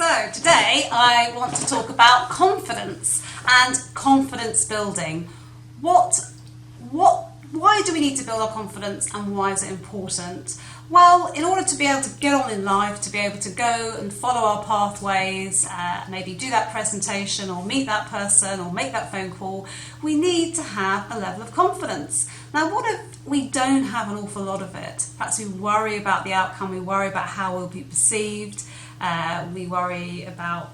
So today I want to talk about confidence and confidence building. Why do we need to build our confidence and why is it important? Well, in order to be able to get on in life, to be able to go and follow our pathways, maybe do that presentation or meet that person or make that phone call, we need to have a level of confidence. Now, what if we don't have an awful lot of it? Perhaps we worry about the outcome, we worry about how we'll be perceived, we worry about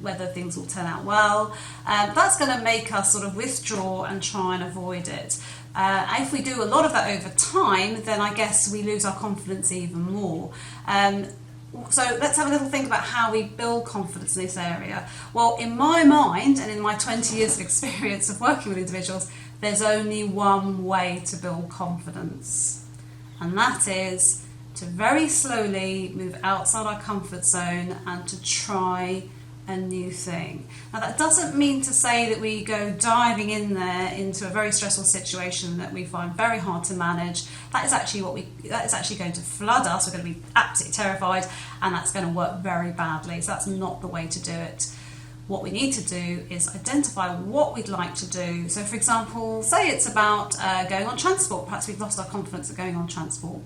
whether things will turn out well. That's going to make us sort of withdraw and try and avoid it. If we do a lot of that over time, then I guess we lose our confidence even more. So let's have a little think about how we build confidence in this area. Well, in my mind and in my 20 years of experience of working with individuals, there's only one way to build confidence, and that is to very slowly move outside our comfort zone and to try a new thing. Now, that doesn't mean to say that we go diving in there into a very stressful situation that we find very hard to manage. That is actually going to flood us. We're going to be absolutely terrified, and that's going to work very badly. So that's not the way to do it. What we need to do is identify what we'd like to do. So, for example, say it's about going on transport. Perhaps we've lost our confidence at going on transport.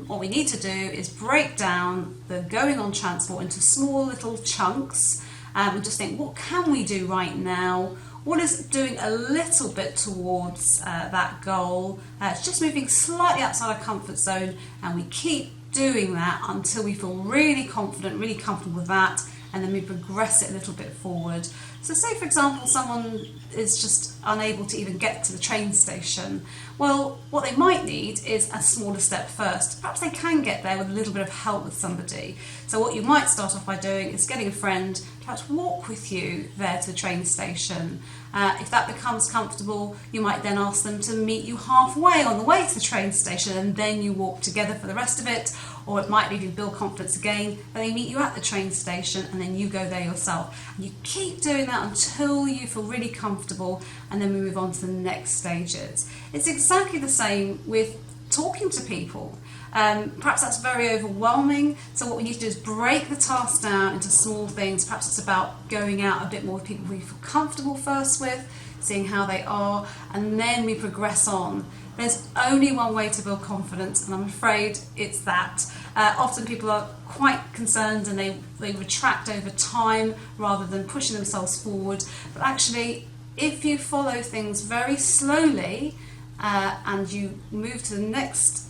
What we need to do is break down the going on transport into small little chunks and just think, what can we do right now? What is doing a little bit towards that goal? It's just moving slightly outside our comfort zone, and we keep doing that until we feel really confident, really comfortable with that, and then we progress it a little bit forward. So say, for example, someone is just unable to even get to the train station. Well, what they might need is a smaller step first. Perhaps they can get there with a little bit of help with somebody. So what you might start off by doing is getting a friend to perhaps walk with you there to the train station. If that becomes comfortable, you might then ask them to meet you halfway on the way to the train station, and then you walk together for the rest of it. Or it might be, if you build confidence again, and they meet you at the train station and then you go there yourself. And you keep doing that until you feel really comfortable, and then we move on to the next stages. It's exactly the same with talking to people. Perhaps that's very overwhelming, so what we need to do is break the task down into small things. Perhaps it's about going out a bit more with people we feel comfortable first with, seeing how they are, and then we progress on. There's only one way to build confidence, and I'm afraid it's that. Often people are quite concerned and they retract over time rather than pushing themselves forward. But actually, if you follow things very slowly and you move to the next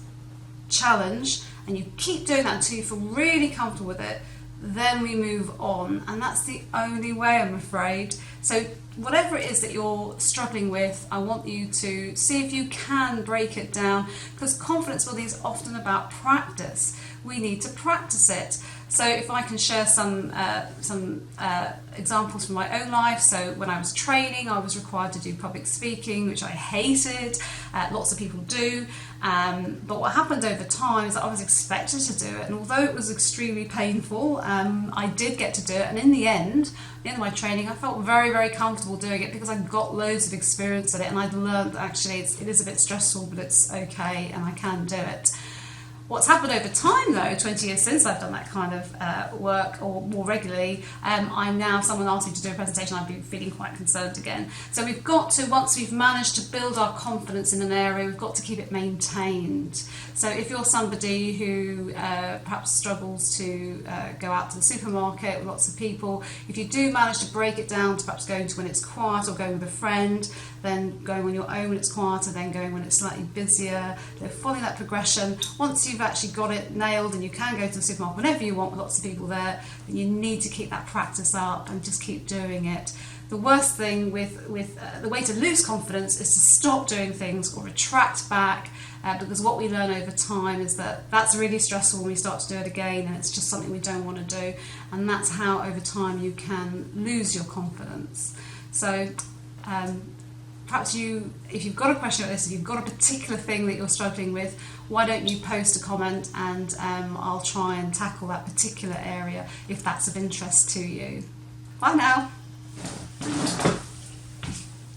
challenge and you keep doing that until you feel really comfortable with it, then we move on, and that's the only way, I'm afraid. So whatever it is that you're struggling with, I want you to see if you can break it down, because confidence building is often about practice. We need to practice it. So if I can share some examples from my own life. So when I was training, I was required to do public speaking, which I hated. Lots of people do. But what happened over time is that I was expected to do it. And although it was extremely painful, I did get to do it. And in the end, at the end of my training, I felt very, very comfortable doing it because I got loads of experience at it. And I'd learned that actually it is a bit stressful, but it's okay and I can do it. What's happened over time, though, 20 years since I've done that kind of work, or more regularly, I'm now, if someone asks me to do a presentation, I'd be feeling quite concerned again. So we've got to, once we've managed to build our confidence in an area, we've got to keep it maintained. So if you're somebody who perhaps struggles to go out to the supermarket with lots of people, if you do manage to break it down to perhaps going to when it's quiet or going with a friend, then going on your own when it's quieter, then going when it's slightly busier, following that progression. Once you've actually got it nailed and you can go to the supermarket whenever you want with lots of people there, then you need to keep that practice up and just keep doing it. The worst thing with the way to lose confidence is to stop doing things or retract back, because what we learn over time is that that's really stressful when we start to do it again, and it's just something we don't want to do, and that's how over time you can lose your confidence. So perhaps if you've got a question like this, if you've got a particular thing that you're struggling with, why don't you post a comment, and I'll try and tackle that particular area if that's of interest to you. Bye now.